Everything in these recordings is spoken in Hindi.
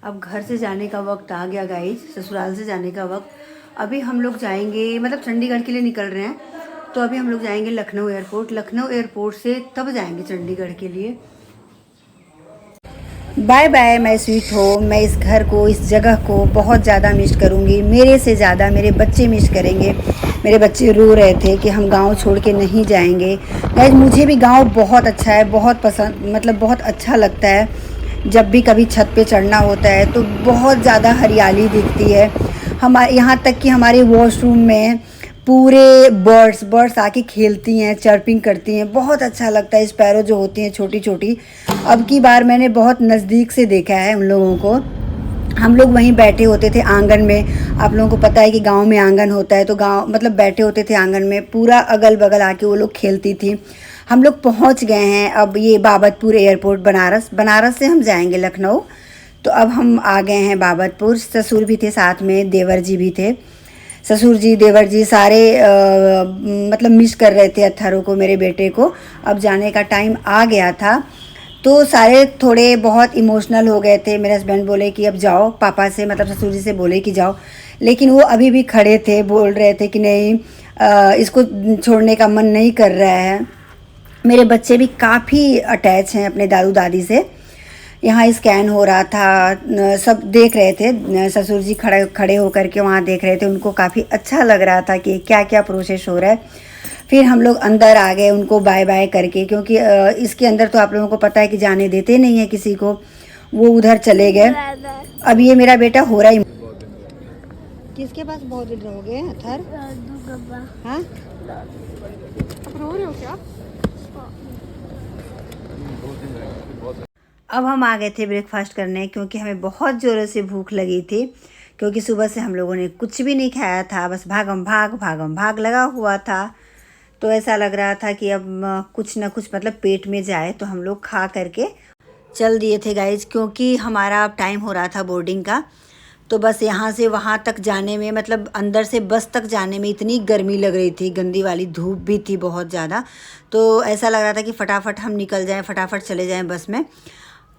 अब घर से जाने का वक्त आ गया गाइज, ससुराल से जाने का वक्त। अभी हम लोग जाएंगे, मतलब चंडीगढ़ के लिए निकल रहे हैं, तो अभी हम लोग जाएंगे लखनऊ एयरपोर्ट। लखनऊ एयरपोर्ट से तब जाएंगे चंडीगढ़ के लिए। Bye bye my sweet home. मैं इस घर को, इस जगह को बहुत ज़्यादा मिस करूँगी। मेरे से ज़्यादा मेरे बच्चे मिस करेंगे। मेरे बच्चे रो रहे थे कि हम गांव छोड़ के नहीं जाएंगे। गाइस मुझे भी गांव बहुत अच्छा है, बहुत पसंद, मतलब बहुत अच्छा लगता है। जब भी कभी छत पे चढ़ना होता है तो बहुत ज़्यादा हरियाली दिखती है। हमारे यहाँ तक कि हमारे वॉशरूम में पूरे बर्ड्स आके खेलती हैं, चर्पिंग करती हैं। बहुत अच्छा लगता है। स्पैरो जो होती हैं छोटी छोटी, अब की बार मैंने बहुत नज़दीक से देखा है उन लोगों को। हम लोग वहीं बैठे होते थे आंगन में। आप लोगों को पता है कि गांव में आंगन होता है, तो गांव मतलब बैठे होते थे आंगन में, पूरा अगल बगल आके वो लोग खेलती थी। हम लोग पहुंच गए हैं अब ये बाबतपुर एयरपोर्ट, बनारस से हम जाएंगे लखनऊ। तो अब हम आ गए हैं बाबतपुर। ससुर भी थे साथ में, देवर जी भी थे। ससुर जी, देवर जी सारे मतलब मिस कर रहे थे अत्थारों को, मेरे बेटे को। अब जाने का टाइम आ गया था तो सारे थोड़े बहुत इमोशनल हो गए थे। मेरे हस्बैंड बोले कि अब जाओ, पापा से मतलब ससुर जी से बोले कि जाओ, लेकिन वो अभी भी खड़े थे, बोल रहे थे कि नहीं, इसको छोड़ने का मन नहीं कर रहा है। मेरे बच्चे भी काफ़ी अटैच हैं अपने दादू दादी से। यहाँ स्कैन हो रहा था, सब देख रहे थे। ससुर जी खड़े खड़े होकर के वहाँ देख रहे थे। उनको काफ़ी अच्छा लग रहा था कि क्या क्या प्रोसेस हो रहा है। फिर हम लोग अंदर आ गए उनको बाय बाय करके, क्योंकि इसके अंदर तो आप लोगों को पता है कि जाने देते नहीं है किसी को। वो उधर चले गए। अब ये मेरा बेटा हो रहा ही। किसके पास बहुत दिन रहोगे थर? हाँ, आप रो रहे हो क्या? अब हम आ गए थे ब्रेकफास्ट करने, क्योंकि हमें बहुत ज़ोरों से भूख लगी थी। क्योंकि सुबह से हम लोगों ने कुछ भी नहीं खाया था, बस भागम भाग लगा हुआ था। तो ऐसा लग रहा था कि अब कुछ ना कुछ मतलब पेट में जाए, तो हम लोग खा करके चल दिए थे गाइज। क्योंकि हमारा टाइम हो रहा था बोर्डिंग का। तो बस यहाँ से वहाँ तक जाने में, मतलब अंदर से बस तक जाने में इतनी गर्मी लग रही थी, गंदी वाली धूप भी थी बहुत ज़्यादा। तो ऐसा लग रहा था कि फटाफट हम निकल जाएं, फटाफट चले जाएं बस में।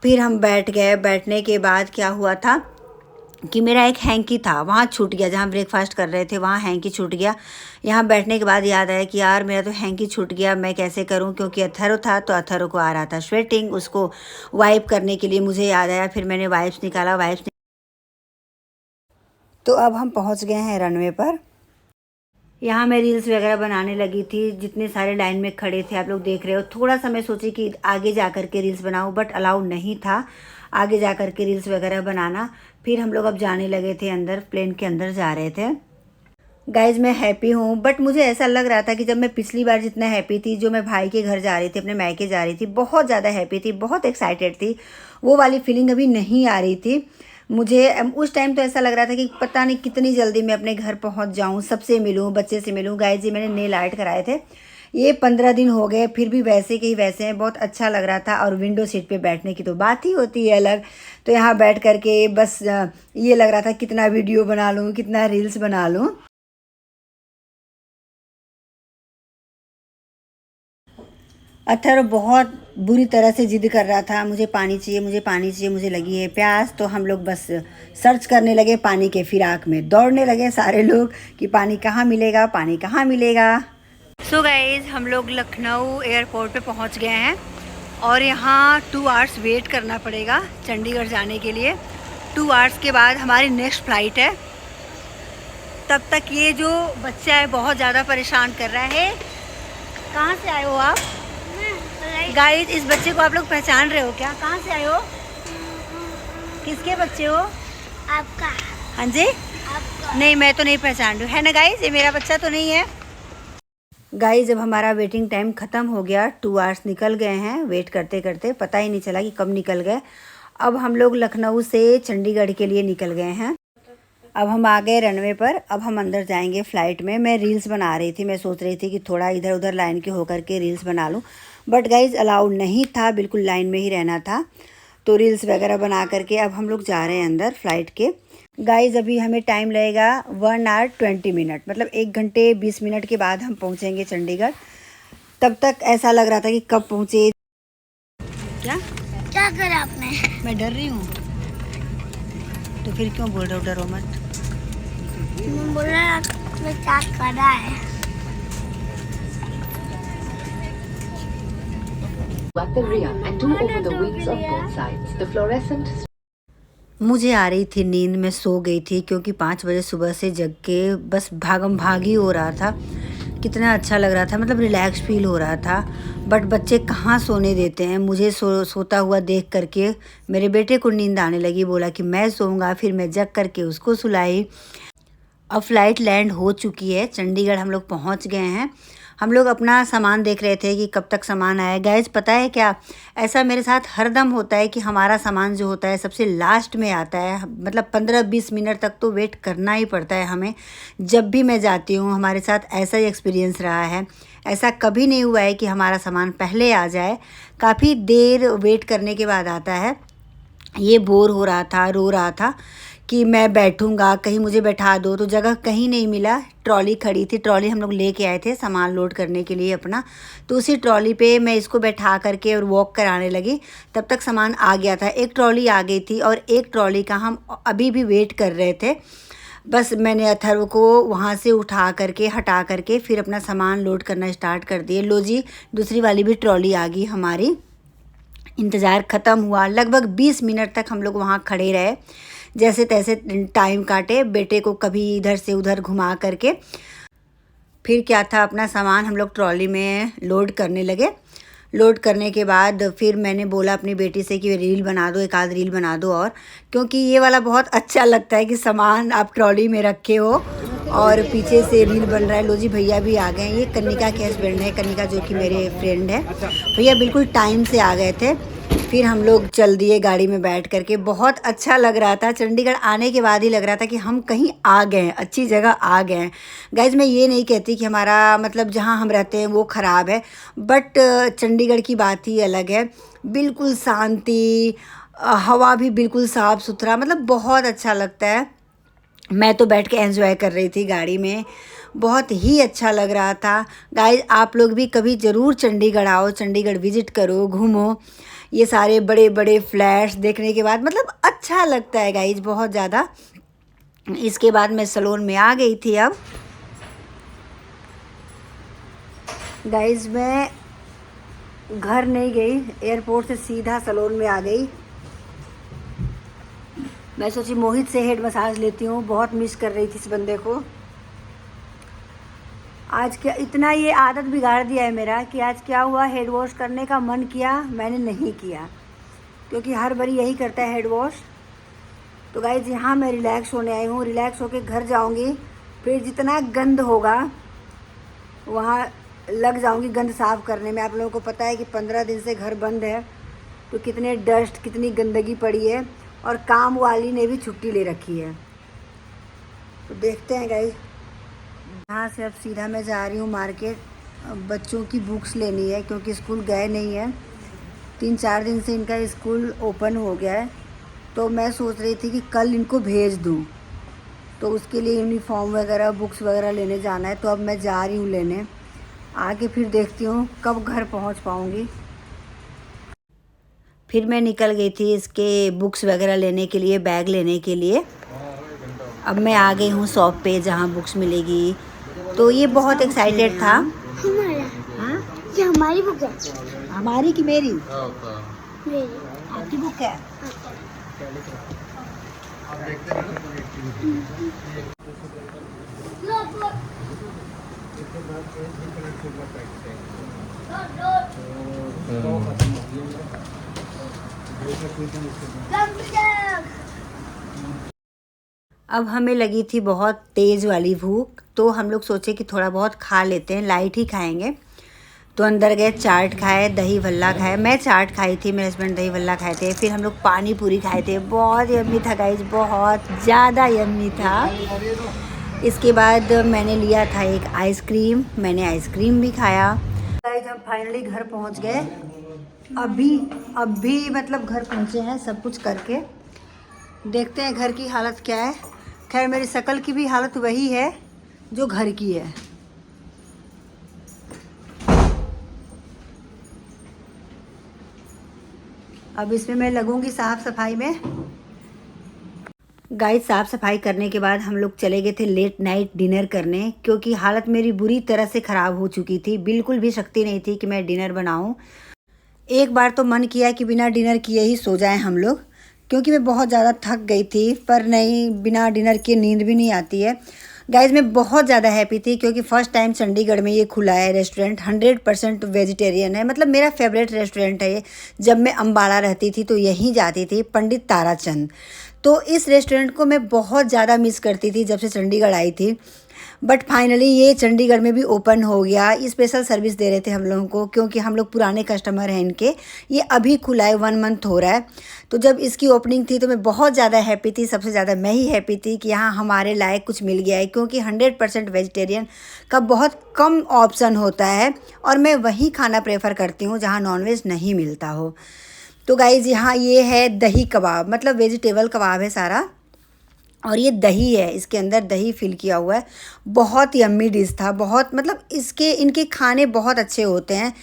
फिर हम बैठ गए। बैठने के बाद क्या हुआ था कि मेरा एक हैंकी था वहाँ छूट गया, जहाँ ब्रेकफास्ट कर रहे थे वहाँ हैंकी छूट गया। यहाँ बैठने के बाद याद आया कि यार मेरा तो हैंकी छूट गया, मैं कैसे करूँ, क्योंकि अथरो था तो अथरो को आ रहा था स्वेटिंग, उसको वाइप करने के लिए मुझे याद आया। फिर मैंने वाइप्स निकाला, तो अब हम पहुँच गए हैं रनवे पर। यहाँ मैं रील्स वगैरह बनाने लगी थी। जितने सारे लाइन में खड़े थे आप लोग देख रहे हो। थोड़ा सा मैं सोची कि आगे जा कर के रील्स बनाऊँ, बट अलाउ नहीं था आगे जा कर के रील्स वगैरह बनाना। फिर हम लोग अब जाने लगे थे अंदर, प्लेन के अंदर जा रहे थे। गाइज मैं हैप्पी हूँ, बट मुझे ऐसा लग रहा था कि जब मैं पिछली बार जितना हैप्पी थी, जो मैं भाई के घर जा रही थी, अपने मायके जा रही थी, बहुत ज़्यादा हैप्पी थी, बहुत एक्साइटेड थी, वो वाली फीलिंग अभी नहीं आ रही थी मुझे। उस टाइम तो ऐसा लग रहा था कि पता नहीं कितनी जल्दी मैं अपने घर पहुंच जाऊं, सबसे मिलूं, बच्चे से मिलूं। गाइस जी मैंने नेल आर्ट कराए थे, ये 15 दिन हो गए, फिर भी वैसे के ही वैसे हैं। बहुत अच्छा लग रहा था। और विंडो सीट पे बैठने की तो बात ही होती है अलग। तो यहाँ बैठ करके बस ये लग रहा था कितना वीडियो बना लूँ, कितना रील्स बना लूँ। अथर्व बहुत बुरी तरह से जिद कर रहा था, मुझे पानी चाहिए, मुझे पानी चाहिए, मुझे लगी है प्यास। तो हम लोग बस सर्च करने लगे, पानी के फिराक में दौड़ने लगे सारे लोग कि पानी कहाँ मिलेगा, पानी कहाँ मिलेगा। सो गाइज हम लोग लखनऊ एयरपोर्ट पे पहुंच गए हैं और यहाँ 2 आवर्स वेट करना पड़ेगा चंडीगढ़ जाने के लिए। 2 आवर्स के बाद हमारी नेक्स्ट फ़्लाइट है। तब तक ये जो बच्चा है बहुत ज़्यादा परेशान कर रहा है। कहाँ से आए हो आप? गाइस इस बच्चे को आप लोग पहचान रहे हो क्या? कहाँ से आए हो? किसके बच्चे हो? आपका। हाँ जी? आपका। नहीं, मैं तो नहीं पहचान रही हूँ, है ना गाइस? ये मेरा बच्चा तो नहीं है। गाइस जब हमारा वेटिंग टाइम ख़त्म हो गया, 2 आवर्स निकल गए हैं वेट करते करते, पता ही नहीं चला कि कब निकल गए। अब हम लोग लखनऊ से चंडीगढ़ के लिए निकल गए हैं। अब हम आ गए रनवे पर। अब हम अंदर जाएंगे फ़्लाइट में। मैं रील्स बना रही थी, मैं सोच रही थी कि थोड़ा इधर उधर लाइन के होकर के रील्स बना लूँ, बट गाइज अलाउड नहीं था, बिल्कुल लाइन में ही रहना था। तो रील्स वगैरह बना करके अब हम लोग जा रहे हैं अंदर फ़्लाइट के। गाइज अभी हमें टाइम लगेगा 1 आवर 20 मिनट, मतलब 1 घंटे 20 मिनट के बाद हम पहुँचेंगे चंडीगढ़। तब तक ऐसा लग रहा था कि कब पहुँचे। क्या क्या करा आपने? मैं डर रही हूँ। तो फिर क्यों बोल रहे हो डरो मत? बोल रहा मैं क्या कर रहा है। At the rear and two over the wings of both sides. The fluorescent. मुझे आ रही थी नींद, मैं सो गई थी क्योंकि 5 बजे सुबह से जग के बस भागम भागी हो रहा था। कितना अच्छा लग रहा था, मतलब रिलैक्स फील हो रहा था। बट बच्चे कहाँ सोने देते हैं। मुझे सोता हुआ देख करके मेरे बेटे को नींद आने लगी, बोला कि मैं सोऊंगा। फिर मैं जग करके उसको सुलाई। अब फ़्लाइट लैंड हो चुकी है, चंडीगढ़ हम लोग पहुंच गए हैं। हम लोग अपना सामान देख रहे थे कि कब तक सामान आए। गाइज पता है क्या, ऐसा मेरे साथ हर दम होता है कि हमारा सामान जो होता है सबसे लास्ट में आता है। मतलब 15-20 मिनट तक तो वेट करना ही पड़ता है हमें। जब भी मैं जाती हूँ हमारे साथ ऐसा ही एक्सपीरियंस रहा है। ऐसा कभी नहीं हुआ है कि हमारा सामान पहले आ जाए, काफ़ी देर वेट करने के बाद आता है। ये बोर हो रहा था, रो रहा था कि मैं बैठूंगा, कहीं मुझे बैठा दो। तो जगह कहीं नहीं मिला, ट्रॉली खड़ी थी। ट्रॉली हम लोग लेके आए थे सामान लोड करने के लिए अपना, तो उसी ट्रॉली पे मैं इसको बैठा करके और वॉक कराने लगी। तब तक सामान आ गया था। एक ट्रॉली आ गई थी और एक ट्रॉली का हम अभी भी वेट कर रहे थे। बस मैंने अथर्व को वहाँ से उठा करके हटा करके फिर अपना सामान लोड करना स्टार्ट कर दिए। लो जी, दूसरी वाली भी ट्रॉली आ गई हमारी। इंतज़ार ख़त्म हुआ। लगभग 20 मिनट तक हम लोग वहाँ खड़े रहे, जैसे तैसे टाइम काटे, बेटे को कभी इधर से उधर घुमा करके। फिर क्या था, अपना सामान हम लोग ट्रॉली में लोड करने लगे। लोड करने के बाद फिर मैंने बोला अपनी बेटी से कि रील बना दो, एक आध रील बना दो और, क्योंकि ये वाला बहुत अच्छा लगता है कि सामान आप ट्रॉली में रखे हो और पीछे से रील बन रहा है। लो जी, भैया भी आ गए। ये कनिका के हस्बैंड है, कनिका जो कि मेरे फ्रेंड है। भैया बिल्कुल टाइम से आ गए थे। फिर हम लोग चल दिए गाड़ी में बैठ करके। बहुत अच्छा लग रहा था। चंडीगढ़ आने के बाद ही लग रहा था कि हम कहीं आ गए हैं, अच्छी जगह आ गए हैं। गाइज मैं ये नहीं कहती कि हमारा मतलब जहाँ हम रहते हैं वो ख़राब है, बट चंडीगढ़ की बात ही अलग है। बिल्कुल शांति, हवा भी बिल्कुल साफ़ सुथरा, मतलब बहुत अच्छा लगता है। मैं तो बैठ के एंजॉय कर रही थी गाड़ी में, बहुत ही अच्छा लग रहा था। गाइज आप लोग भी कभी ज़रूर चंडीगढ़ आओ, चंडीगढ़ विज़िट करो, घूमो। ये सारे बड़े बड़े फ्लैट्स देखने के बाद मतलब अच्छा लगता है गाइज, बहुत ज़्यादा। इसके बाद मैं सलोन में आ गई थी। अब गाइज मैं घर नहीं गई, एयरपोर्ट से सीधा सलोन में आ गई। मैं सोची मोहित से हेड मसाज लेती हूँ, बहुत मिस कर रही थी इस बंदे को। आज क्या इतना ये आदत बिगाड़ दिया है मेरा कि आज क्या हुआ, हेड वॉश करने का मन किया, मैंने नहीं किया, क्योंकि हर बारी यही करता है हेड वॉश। तो गाइज यहाँ मैं रिलैक्स होने आई हूँ, रिलैक्स होके घर जाऊँगी। फिर जितना गंद होगा वहाँ लग जाऊँगी गंद साफ़ करने में। आप लोगों को पता है कि 15 दिन से घर बंद है, तो कितने डस्ट, कितनी गंदगी पड़ी है, और काम वाली ने भी छुट्टी ले रखी है। तो देखते हैं गाइज। यहाँ से अब सीधा मैं जा रही हूँ मार्केट। बच्चों की बुक्स लेनी है क्योंकि स्कूल गए नहीं हैं। 3-4 दिन से इनका स्कूल ओपन हो गया है, तो मैं सोच रही थी कि कल इनको भेज दूँ, तो उसके लिए यूनिफॉर्म वगैरह, बुक्स वगैरह लेने जाना है। तो अब मैं जा रही हूँ लेने। आगे फिर देखती हूँ कब घर पहुँच पाऊँगी। फिर मैं निकल गई थी इसके बुक्स वगैरह लेने के लिए, बैग लेने के लिए। अब मैं आ गई हूँ शॉप पे जहाँ बुक्स मिलेगी। तो ये बहुत एक्साइटेड था। हाँ, ये हमारी बुक है। हमारी कि मेरी? मेरी। आपकी बुक है? अब हमें लगी थी बहुत तेज़ वाली भूख, तो हम लोग सोचे कि थोड़ा बहुत खा लेते हैं, लाइट ही खाएंगे। तो अंदर गए, चाट खाए, दही भल्ला खाए। मैं चाट खाई थी, मेरे हस्बैंड दही भल्ला खाए थे। फिर हम लोग पानी पूरी खाए थे, बहुत यम्मी था गाइज, बहुत ज़्यादा यम्मी था। इसके बाद मैंने लिया था एक आइसक्रीम, मैंने आइसक्रीम भी खाया। गाइज हम फाइनली घर पहुंच गए। अभी मतलब घर पहुंचे हैं सब कुछ करके। देखते हैं घर की हालत क्या है। खैर मेरी शक्ल की भी हालत वही है जो घर की है। अब इसमें मैं लगूंगी साफ सफाई में। गाइस साफ़ सफाई करने के बाद हम लोग चले गए थे लेट नाइट डिनर करने, क्योंकि हालत मेरी बुरी तरह से ख़राब हो चुकी थी। बिल्कुल भी शक्ति नहीं थी कि मैं डिनर बनाऊं। एक बार तो मन किया कि बिना डिनर किए ही सो जाएं हम लोग, क्योंकि मैं बहुत ज़्यादा थक गई थी। पर नहीं, बिना डिनर के नींद भी नहीं आती है। गाइज मैं बहुत ज़्यादा हैप्पी थी, क्योंकि फ़र्स्ट टाइम चंडीगढ़ में ये खुला है रेस्टोरेंट। 100% वेजिटेरियन है, मतलब मेरा फेवरेट रेस्टोरेंट है ये। जब मैं अम्बाला रहती थी तो यहीं जाती थी, पंडित ताराचंद। तो इस रेस्टोरेंट को मैं बहुत ज़्यादा मिस करती थी जब से चंडीगढ़ आई थी। बट फाइनली ये चंडीगढ़ में भी ओपन हो गया। स्पेशल सर्विस दे रहे थे हम लोगों को, क्योंकि हम लोग पुराने कस्टमर हैं इनके। ये अभी खुला है, 1 मंथ हो रहा है। तो जब इसकी ओपनिंग थी तो मैं बहुत ज़्यादा हैप्पी थी। सबसे ज़्यादा मैं ही हैप्पी थी कि यहाँ हमारे लायक कुछ मिल गया है, क्योंकि 100% वेजिटेरियन का बहुत कम ऑप्शन होता है और मैं वहीं खाना प्रेफर करती हूँ जहाँ नॉनवेज नहीं मिलता हो। तो गाइज़ यहाँ ये है दही कबाब, मतलब वेजिटेबल कबाब है सारा, और ये दही है, इसके अंदर दही फिल किया हुआ है। बहुत यम्मी डिश था, बहुत, मतलब इनके खाने बहुत अच्छे होते हैं।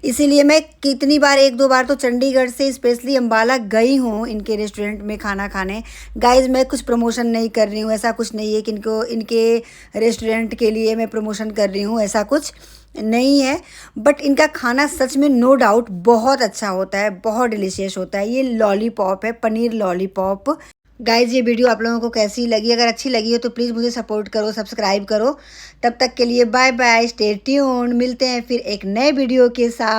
इसीलिए मैं कितनी बार, 1-2 बार तो चंडीगढ़ से स्पेशली अम्बाला गई हूँ इनके रेस्टोरेंट में खाना खाने। गाइज़ मैं कुछ प्रमोशन नहीं कर रही हूँ, ऐसा कुछ नहीं है कि इनके रेस्टोरेंट के लिए मैं प्रमोशन कर रही हूँ, ऐसा कुछ नहीं है। बट इनका खाना सच में नो डाउट बहुत अच्छा होता है, बहुत डिलीशियस होता है। ये लॉलीपॉप है, पनीर लॉलीपॉप। गाइज ये वीडियो आप लोगों को कैसी लगी? अगर अच्छी लगी हो तो प्लीज़ मुझे सपोर्ट करो, सब्सक्राइब करो। तब तक के लिए बाय बाय, स्टे ट्यून्ड। मिलते हैं फिर एक नए वीडियो के साथ।